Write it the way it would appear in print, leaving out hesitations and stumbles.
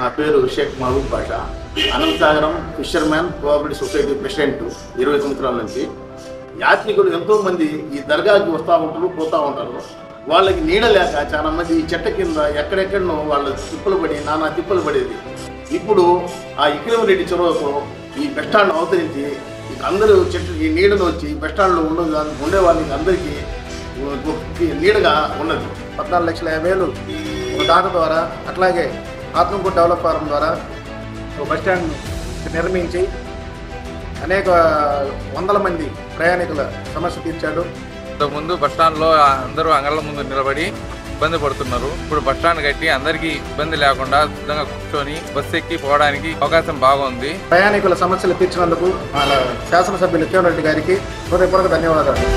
నా పేరు Shaik Mahaboob Basha, Ananthasagaram fisherman cooperative society president 20 సంవత్సరాల నుంచి. యాత్రికులు ఎంతోమంది ఈ దర్గాకి వస్తూ ఉంటారు, పోతూ ఉంటారు. వాళ్ళకి నీడ లేక చాలా మంది ఈ చెట్ట కింద ఎక్కడెక్కడనో వాళ్ళ తిప్పలు పడి నానా తిప్పలు పడేది. ఇప్పుడు ఆ ఇక్రమరెడ్డి చొరవతో ఈ బస్టాండ్ అవతరించి అందరూ చెట్టు ఈ నీడను వచ్చి బస్టాండ్లో ఉండే వాళ్ళకి అందరికీ నీడగా ఉన్నది. 14,50,000 ఒక దాత ద్వారా, అట్లాగే ఆత్మకూరు డెవలప్ ఫారం ద్వారా ఒక బస్టాండ్ నిర్మించి అనేక వందల మంది ప్రయాణికుల సమస్య తీర్చాడు. ఇంతకుముందు బస్టాండ్లో అందరూ అంగళ్ళ ముందు నిలబడి ఇబ్బంది పడుతున్నారు. ఇప్పుడు బస్టాండ్ కట్టి అందరికీ ఇబ్బంది లేకుండా సిద్ధంగా కూర్చొని బస్సు ఎక్కి పోవడానికి అవకాశం బాగుంది. ప్రయాణికుల సమస్యలు తీర్చినందుకు మన శాసనసభ్యులు కేవల్ రెడ్డి గారికి హృదయపూర్వక ధన్యవాదాలు.